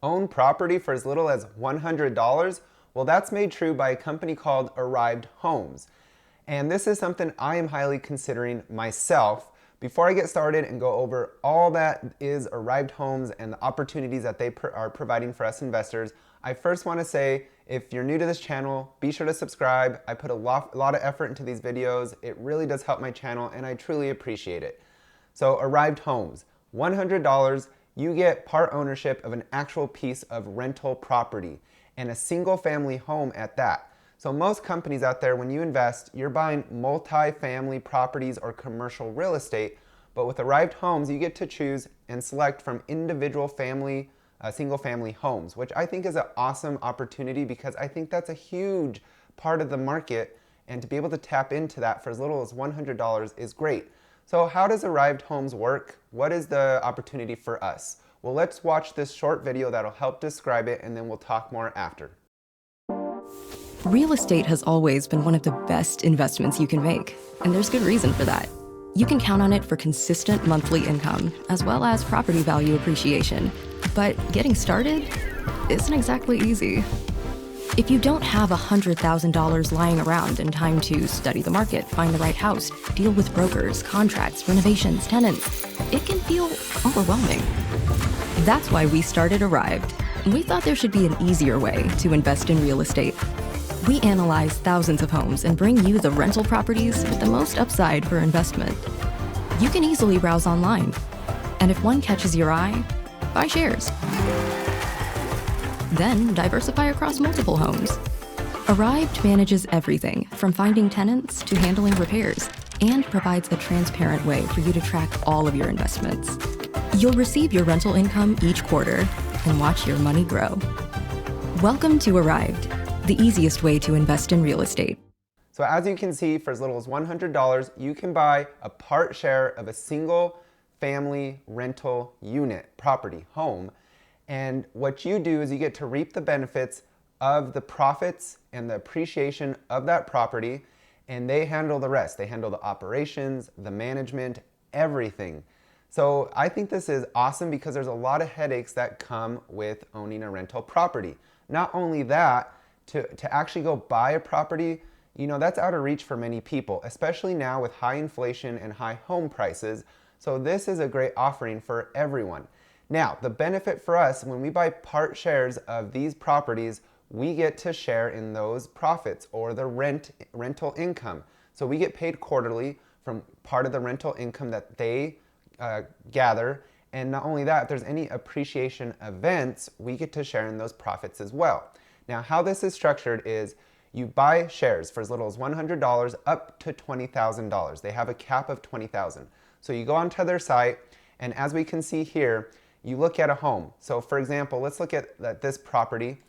own property for as little as $100? Well, that's made true by a company called Arrived Homes. And this is something I am highly considering myself. Before I get started and go over all that is Arrived Homes and the opportunities that they are providing for us investors, I first want to say, if you're new to this channel, be sure to subscribe. I put a lot of effort into these videos. It really does help my channel and I truly appreciate it. So Arrived Homes, $100, you get part ownership of an actual piece of rental property and a single family home at that. So most companies out there, when you invest, you're buying multi-family properties or commercial real estate, but with Arrived Homes, you get to choose and select from individual family, single family homes, which I think is an awesome opportunity because I think that's a huge part of the market, and to be able to tap into that for as little as $100 is great. So how does Arrived Homes work? What is the opportunity for us? Well, let's watch this short video that'll help describe it, and then we'll talk more after. Real estate has always been one of the best investments you can make, and there's good reason for that. You can count on it for consistent monthly income, as well as property value appreciation. But getting started isn't exactly easy. If you don't have $100,000 lying around in time to study the market, find the right house, deal with brokers, contracts, renovations, tenants, it can feel overwhelming. That's why we started Arrived. We thought there should be an easier way to invest in real estate. We analyze thousands of homes and bring you the rental properties with the most upside for investment. You can easily browse online. And if one catches your eye, buy shares. Then diversify across multiple homes. Arrived manages everything from finding tenants to handling repairs and provides a transparent way for you to track all of your investments. You'll receive your rental income each quarter and watch your money grow. Welcome to Arrived, the easiest way to invest in real estate. So as you can see, for as little as $100, you can buy a part share of a single family rental unit, property, home. And what you do is you get to reap the benefits of the profits and the appreciation of that property, and they handle the rest. They handle the operations, the management, everything. So I think this is awesome because there's a lot of headaches that come with owning a rental property. Not only that, to actually go buy a property, you know, that's out of reach for many people, especially now with high inflation and high home prices. So this is a great offering for everyone. Now, the benefit for us, when we buy part shares of these properties, we get to share in those profits or the rental income. So we get paid quarterly from part of the rental income that they gather. And not only that, if there's any appreciation events, we get to share in those profits as well. Now, how this is structured is you buy shares for as little as $100 up to $20,000. They have a cap of $20,000. So you go onto their site, and as we can see here, you look at a home. So for example, let's look at this property.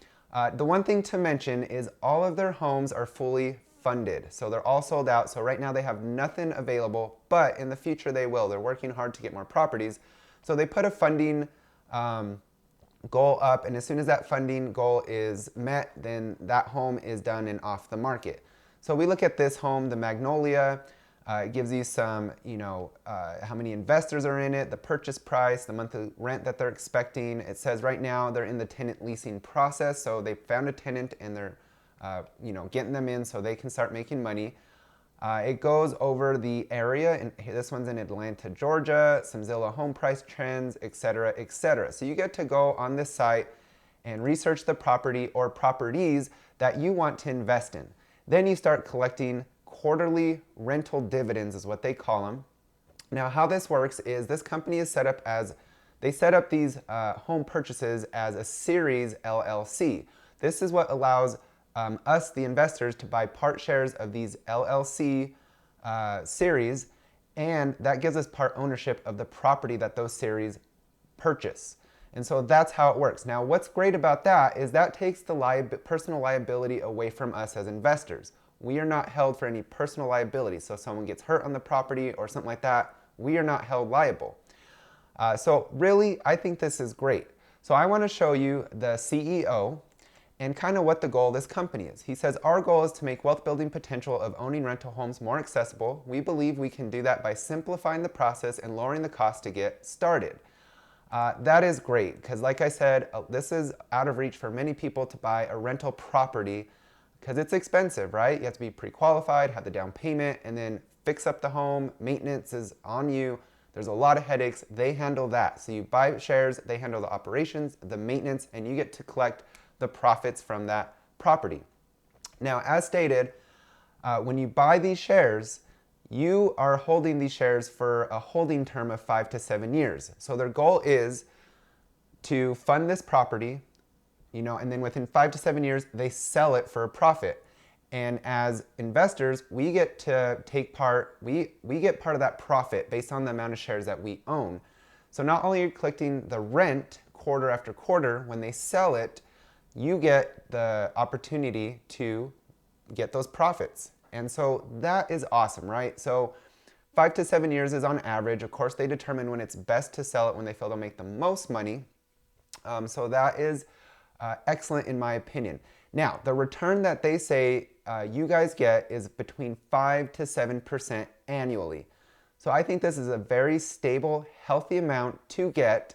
The one thing to mention is all of their homes are fully funded. So they're all sold out. So right now they have nothing available, but in the future they will. They're working hard to get more properties. So they put a funding goal up, and as soon as that funding goal is met, then that home is done and off the market. So we look at this home, the Magnolia. It gives you some, how many investors are in it, the purchase price, the monthly rent that they're expecting. It says right now they're in the tenant leasing process, so they found a tenant and they're, getting them in so they can start making money. It goes over the area, and this one's in Atlanta, Georgia, some Zillow home price trends, etc., etc. So you get to go on this site and research the property or properties that you want to invest in. Then you start collecting quarterly rental dividends is what they call them. Now, how this works is this company is set up as, they set up these home purchases as a series LLC. This is what allows us, the investors, to buy part shares of these LLC series, and that gives us part ownership of the property that those series purchase. And so that's how it works. Now, what's great about that is that takes the personal liability away from us as investors. We are not held for any personal liability. So if someone gets hurt on the property or something like that, we are not held liable. So really, I think this is great. So I want to show you the CEO and kind of what the goal of this company is. He says, our goal is to make wealth building potential of owning rental homes more accessible. We believe we can do that by simplifying the process and lowering the cost to get started. That is great because, like I said, this is out of reach for many people to buy a rental property because it's expensive, right? You have to be pre-qualified, have the down payment, and then fix up the home. Maintenance is on you. There's a lot of headaches. They handle that. So you buy shares, they handle the operations, the maintenance, and you get to collect the profits from that property. Now, as stated, when you buy these shares, you are holding these shares for a holding term of 5 to 7 years. So their goal is to fund this property, and then within 5 to 7 years, they sell it for a profit. And as investors, we get to take part, we get part of that profit based on the amount of shares that we own. So not only are you collecting the rent quarter after quarter, when they sell it, you get the opportunity to get those profits. And so that is awesome, right? So 5 to 7 years is on average. Of course, they determine when it's best to sell it when they feel they'll make the most money. So that is excellent in my opinion. Now, the return that they say you guys get is between 5 to 7% annually. So I think this is a very stable, healthy amount to get,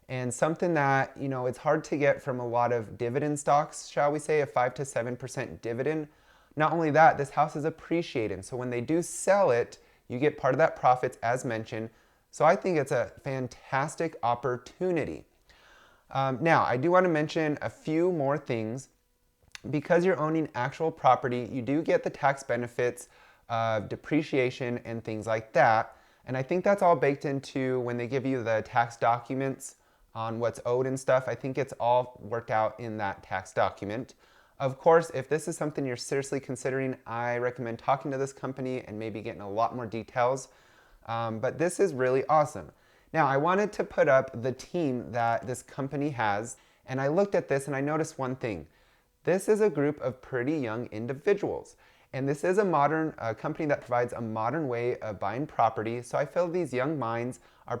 and something that, it's hard to get from a lot of dividend stocks, shall we say, a 5 to 7% dividend. Not only that, this house is appreciating. So when they do sell it, you get part of that profits as mentioned. So I think it's a fantastic opportunity. Now, I do want to mention a few more things. Because you're owning actual property, you do get the tax benefits of depreciation and things like that. And I think that's all baked into when they give you the tax documents on what's owed and stuff. I think it's all worked out in that tax document. Of course, if this is something you're seriously considering, I recommend talking to this company and maybe getting a lot more details. But this is really awesome. Now, I wanted to put up the team that this company has, and I looked at this and I noticed one thing. This is a group of pretty young individuals, and this is a modern company that provides a modern way of buying property. So I feel these young minds are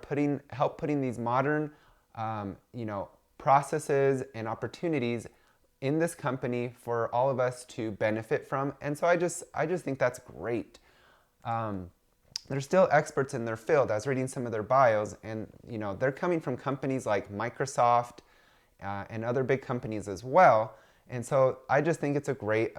help putting these modern, processes and opportunities in this company for all of us to benefit from. And so I just think that's great. They're still experts in their field. I was reading some of their bios, and they're coming from companies like Microsoft and other big companies as well. And so I just think it's a great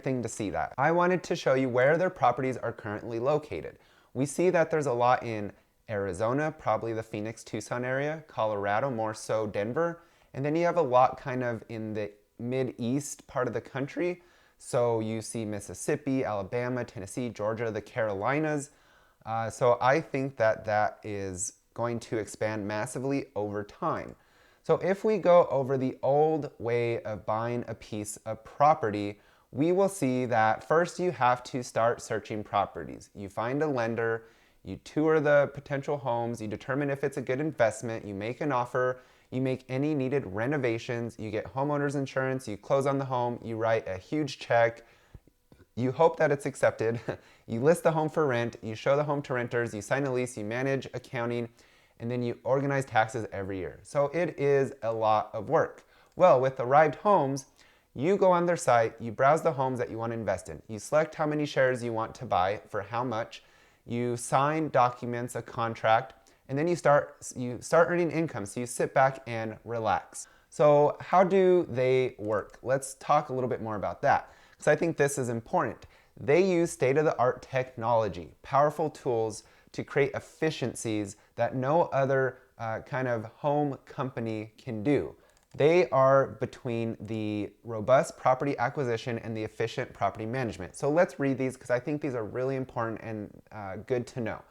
thing to see that. I wanted to show you where their properties are currently located. We see that there's a lot in Arizona, probably the Phoenix, Tucson area, Colorado, more so Denver. And then you have a lot kind of in the mid-east part of the country. So you see Mississippi, Alabama, Tennessee, Georgia, the Carolinas. So I think that is going to expand massively over time. So if we go over the old way of buying a piece of property, we will see that first you have to start searching properties. You find a lender, you tour the potential homes, you determine if it's a good investment, you make an offer, you make any needed renovations, you get homeowners insurance, you close on the home, you write a huge check, you hope that it's accepted, you list the home for rent, you show the home to renters, you sign a lease, you manage accounting, and then you organize taxes every year. So it is a lot of work. Well, with Arrived Homes, you go on their site, you browse the homes that you want to invest in. You select how many shares you want to buy for how much. You sign documents, a contract, and then you start earning income. So you sit back and relax. So how do they work? Let's talk a little bit more about that, because I think this is important. They use state-of-the-art technology, powerful tools to create efficiencies that no other kind of home company can do. They are between the robust property acquisition and the efficient property management. So let's read these because I think these are really important and good to know.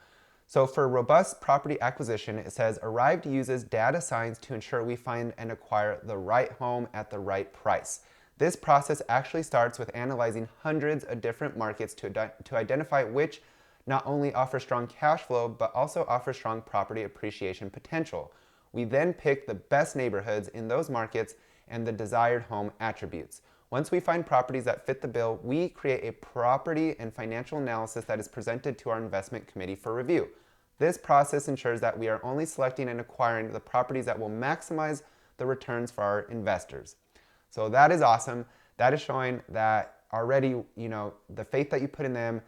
So for robust property acquisition, it says Arrived uses data science to ensure we find and acquire the right home at the right price. This process actually starts with analyzing hundreds of different markets to identify which not only offer strong cash flow, but also offer strong property appreciation potential. We then pick the best neighborhoods in those markets and the desired home attributes. Once we find properties that fit the bill, we create a property and financial analysis that is presented to our investment committee for review. This process ensures that we are only selecting and acquiring the properties that will maximize the returns for our investors. So that is awesome. That is showing that already, the faith that you put in them,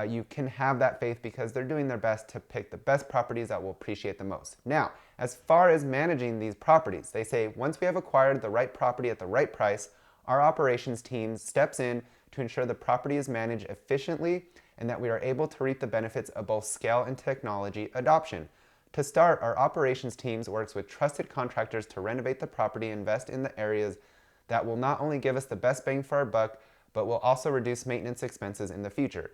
you can have that faith because they're doing their best to pick the best properties that will appreciate the most. Now, as far as managing these properties, they say once we have acquired the right property at the right price, our operations team steps in to ensure the property is managed efficiently and that we are able to reap the benefits of both scale and technology adoption. To start, our operations teams works with trusted contractors to renovate the property and invest in the areas that will not only give us the best bang for our buck, but will also reduce maintenance expenses in the future.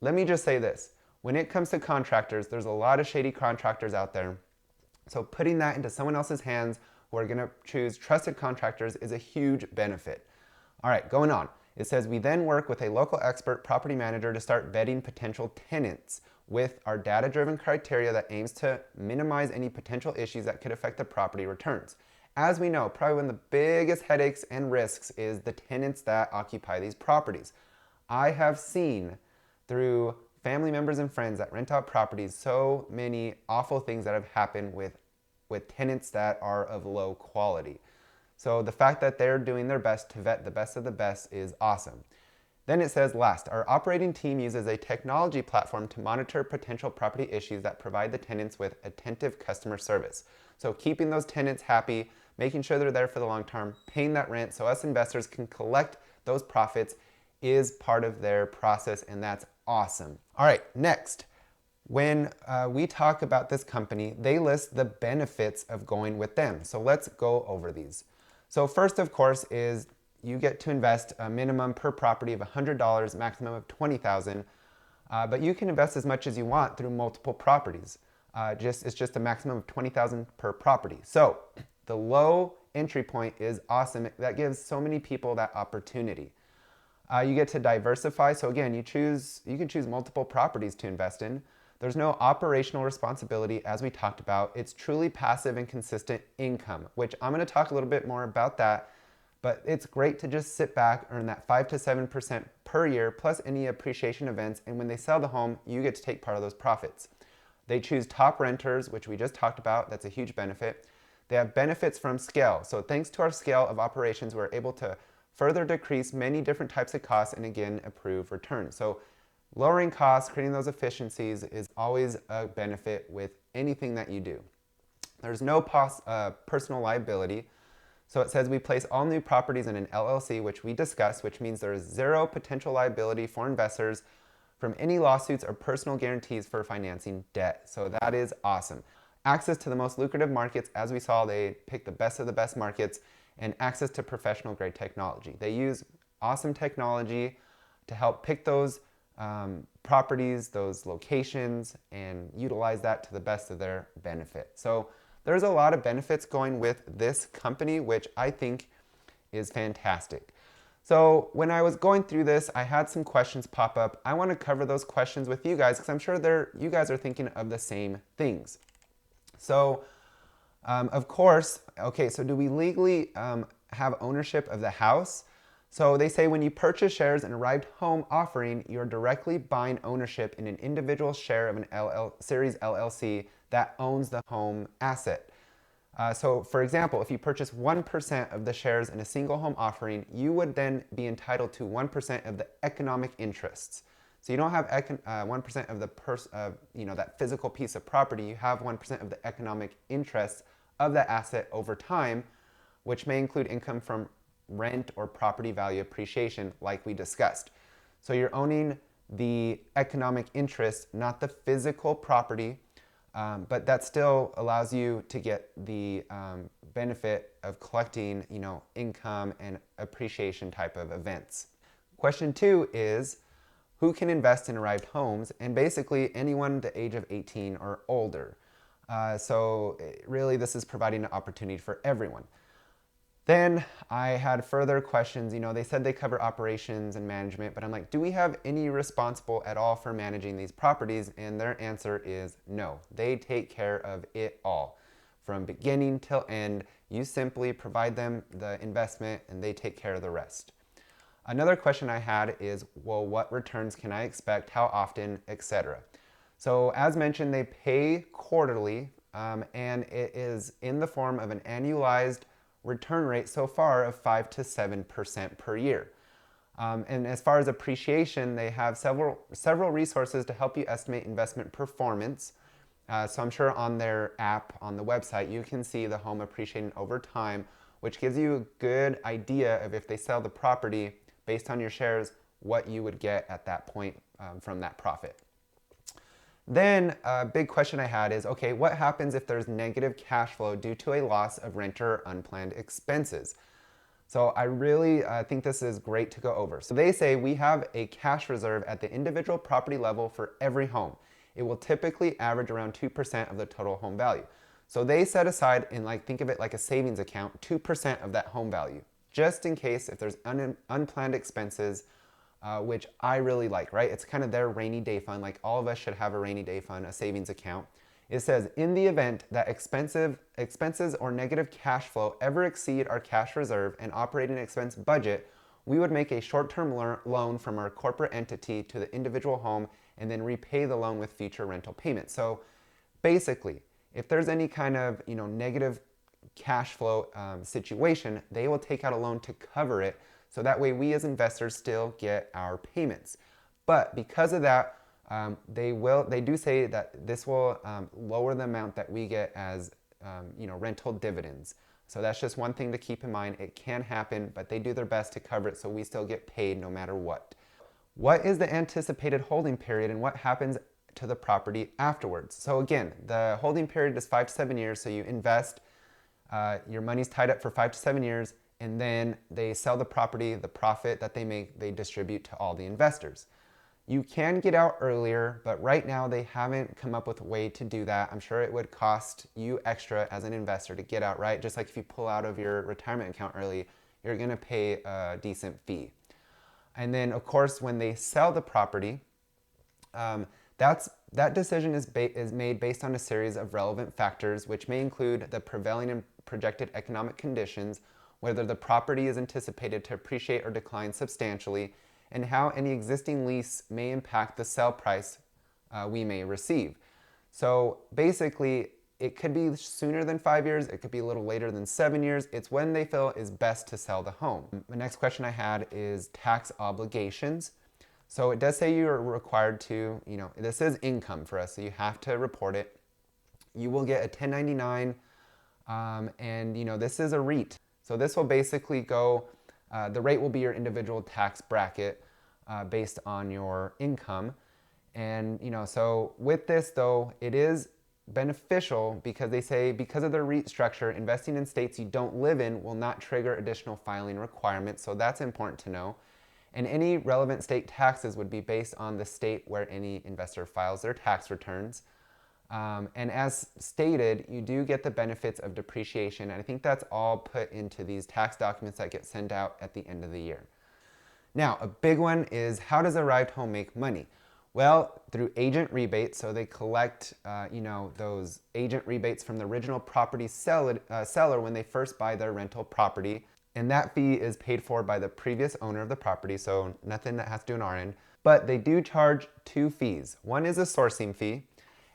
Let me just say this. When it comes to contractors, there's a lot of shady contractors out there. So putting that into someone else's hands who are going to choose trusted contractors is a huge benefit. All right, going on. It says we then work with a local expert property manager to start vetting potential tenants with our data-driven criteria that aims to minimize any potential issues that could affect the property returns. As we know, probably one of the biggest headaches and risks is the tenants that occupy these properties. I have seen through family members and friends that rent out properties so many awful things that have happened with tenants that are of low quality. So the fact that they're doing their best to vet the best of the best is awesome. Then it says last, our operating team uses a technology platform to monitor potential property issues that provide the tenants with attentive customer service. So keeping those tenants happy, making sure they're there for the long term, paying that rent so us investors can collect those profits is part of their process, and that's awesome. All right, next. When we talk about this company, they list the benefits of going with them. So let's go over these. So first, of course, is you get to invest a minimum per property of $100, maximum of $20,000, but you can invest as much as you want through multiple properties. It's just a maximum of $20,000 per property. So the low entry point is awesome. That gives so many people that opportunity. You get to diversify. So again, you can choose multiple properties to invest in. There's no operational responsibility, as we talked about. It's truly passive and consistent income, which I'm going to talk a little bit more about that. But it's great to just sit back, earn that 5 to 7% per year, plus any appreciation events. And when they sell the home, you get to take part of those profits. They choose top renters, which we just talked about. That's a huge benefit. They have benefits from scale. So thanks to our scale of operations, we're able to further decrease many different types of costs and again, improve returns. So lowering costs, creating those efficiencies is always a benefit with anything that you do. There's no personal liability. So it says we place all new properties in an LLC, which we discussed, which means there is zero potential liability for investors from any lawsuits or personal guarantees for financing debt. So that is awesome. Access to the most lucrative markets. As we saw, they pick the best of the best markets, and access to professional grade technology. They use awesome technology to help pick those properties, those locations, and utilize that to the best of their benefit. So there's a lot of benefits going with this company, which I think is fantastic. So when I was going through this, I had some questions pop up. I want to cover those questions with you guys because I'm sure you guys are thinking of the same things. So of course, okay, so do we legally have ownership of the house? So they say when you purchase shares in Arrived Home Offering, you're directly buying ownership in an individual share of an Series LLC that owns the home asset. So for example, if you purchase 1% of the shares in a single home offering, you would then be entitled to 1% of the economic interests. So you don't have 1% of that physical piece of property. You have 1% of the economic interests of that asset over time, which may include income from rent or property value appreciation, like we discussed. So you're owning the economic interest, not the physical property, but that still allows you to get the benefit of collecting, income and appreciation type of events. Question 2 is, who can invest in Arrived Homes? And basically anyone the age of 18 or older. So really this is providing an opportunity for everyone. Then I had further questions. They said they cover operations and management, but I'm like, do we have any responsible at all for managing these properties? And their answer is no. They take care of it all. From beginning till end, you simply provide them the investment and they take care of the rest. Another question I had is, well, what returns can I expect? How often, etc. So as mentioned, they pay quarterly, and it is in the form of an annualized return rate so far of 5 to 7% per year. And as far as appreciation, they have several resources to help you estimate investment performance. So I'm sure on their app, on the website, you can see the home appreciating over time, which gives you a good idea of if they sell the property based on your shares, what you would get at that point from that profit. Then a big question I had is, okay, what happens if there's negative cash flow due to a loss of rent or unplanned expenses? So I really think this is great to go over. So they say we have a cash reserve at the individual property level for every home. It will typically average around 2% of the total home value. So they set aside, in think of it like a savings account, 2% of that home value, just in case if there's unplanned expenses, which I really like, right? It's kind of their rainy day fund. Like all of us should have a rainy day fund, a savings account. It says, in the event that expenses or negative cash flow ever exceed our cash reserve and operating expense budget, we would make a short-term loan from our corporate entity to the individual home and then repay the loan with future rental payments. So basically, if there's any kind of negative cash flow situation, they will take out a loan to cover it. So that way we as investors still get our payments. But because of that, they do say that this will lower the amount that we get as rental dividends. So that's just one thing to keep in mind. It can happen, but they do their best to cover it so we still get paid no matter what. What is the anticipated holding period and what happens to the property afterwards? So again, the holding period is 5 to 7 years. So you invest, your money's tied up for 5 to 7 years, and then they sell the property. The profit that they make, they distribute to all the investors. You can get out earlier, but right now they haven't come up with a way to do that. I'm sure it would cost you extra as an investor to get out, right? Just like if you pull out of your retirement account early, you're gonna pay a decent fee. And then of course, when they sell the property, that decision is made based on a series of relevant factors, which may include the prevailing and projected economic conditions, whether the property is anticipated to appreciate or decline substantially, and how any existing lease may impact the sale price we may receive. So basically, it could be sooner than 5 years, it could be a little later than 7 years. It's when they feel is best to sell the home. The next question I had is tax obligations. So it does say you're required to, this is income for us, so you have to report it. You will get a 1099, and this is a REIT. So this will basically go, the rate will be your individual tax bracket based on your income. And so with this though, it is beneficial because they say because of the REIT structure, investing in states you don't live in will not trigger additional filing requirements. So that's important to know. And any relevant state taxes would be based on the state where any investor files their tax returns. And as stated, you do get the benefits of depreciation. And I think that's all put into these tax documents that get sent out at the end of the year. Now, a big one is, how does Arrived Home make money? Well, through agent rebates. So they collect, those agent rebates from the original property seller when they first buy their rental property. And that fee is paid for by the previous owner of the property, so nothing that has to do on our end. But they do charge 2 fees. One is a sourcing fee,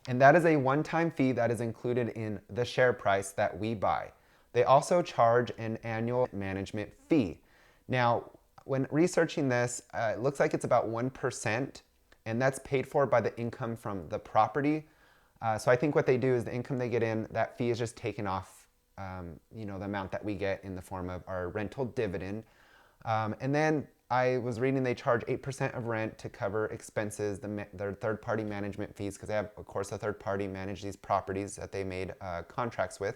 and that is a one-time fee that is included in the share price that we buy. They also charge an annual management fee. Now, when researching this, it looks like it's about 1%, and that's paid for by the income from the property. So I think what they do is the income they get in, that fee is just taken off the amount that we get in the form of our rental dividend. And then I was reading they charge 8% of rent to cover expenses, their third-party management fees, because they have, of course, a third party manage these properties that they made contracts with.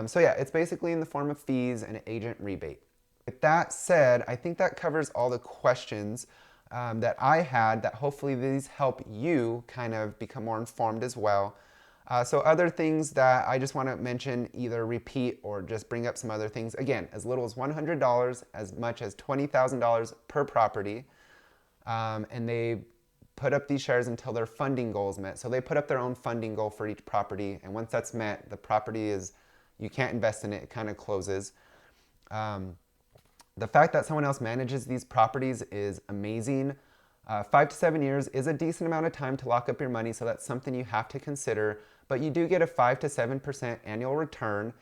So yeah, it's basically in the form of fees and an agent rebate. With that said, I think that covers all the questions that I had, that hopefully these help you kind of become more informed as well. So other things that I just want to mention, either repeat or just bring up some other things. Again, as little as $100, as much as $20,000 per property. And they put up these shares until their funding goal is met. So they put up their own funding goal for each property. And once that's met, the property is, you can't invest in it, it kind of closes. The fact that someone else manages these properties is amazing. 5 to 7 years is a decent amount of time to lock up your money, so that's something you have to consider. But you do get a 5 to 7% annual return.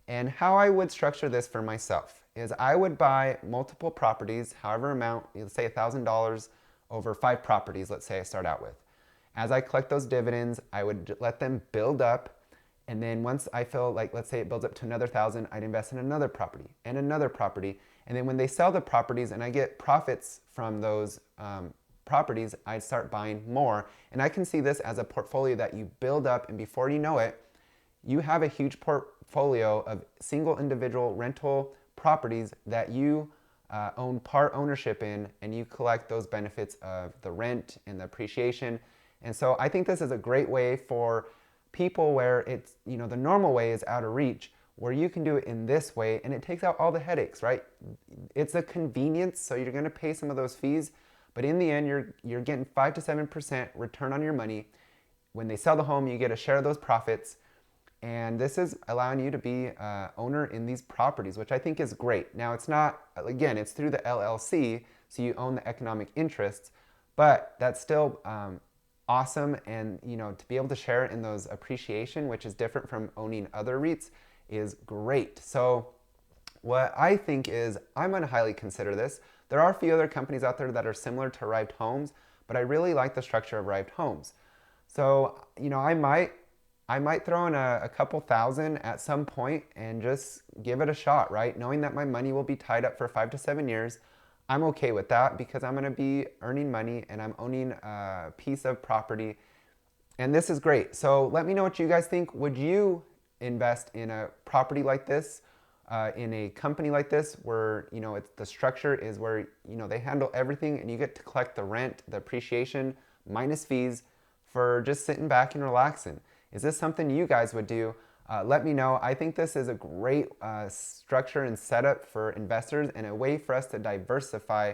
And how I would structure this for myself is I would buy multiple properties, however amount, let's say $1,000 over 5 properties, let's say I start out with. As I collect those dividends, I would let them build up. And then once I feel like, let's say it builds up to another 1,000, I'd invest in another property and another property. And then when they sell the properties and I get profits from those properties, I'd start buying more. And I can see this as a portfolio that you build up, and before you know it, you have a huge portfolio of single individual rental properties that you own part ownership in, and you collect those benefits of the rent and the appreciation. And so I think this is a great way for people where it's, you know, the normal way is out of reach, where you can do it in this way and it takes out all the headaches, right? It's a convenience, so you're going to pay some of those fees, but in the end, you're getting 5 to 7% return on your money. When they sell the home, you get a share of those profits. And this is allowing you to be owner in these properties, which I think is great. Now, it's not, again, it's through the LLC, so you own the economic interests, but that's still awesome. And, you know, to be able to share in those appreciation, which is different from owning other REITs, is great. So what I think is I'm going to highly consider this. There are a few other companies out there that are similar to Arrived Homes, but I really like the structure of Arrived Homes. So, you know, I might throw in a couple thousand at some point and just give it a shot, right? Knowing that my money will be tied up for 5 to 7 years, I'm okay with that because I'm going to be earning money and I'm owning a piece of property. And this is great. So let me know what you guys think. Would you invest in a property like this, in a company like this, where, you know, the structure is where, you know, they handle everything and you get to collect the rent, the appreciation, minus fees for just sitting back and relaxing? Is this something you guys would do? Let me know. I think this is a great structure and setup for investors and a way for us to diversify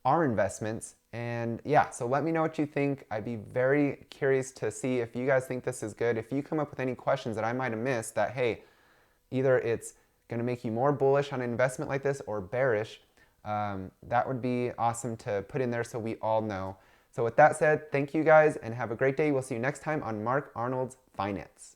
our investments. And yeah, so let me know what you think. I'd be very curious to see if you guys think this is good. If you come up with any questions that I might have missed that, hey, either it's going to make you more bullish on an investment like this or bearish, that would be awesome to put in there so we all know. So with that said, thank you guys and have a great day. We'll see you next time on Mark Arnold's Finance.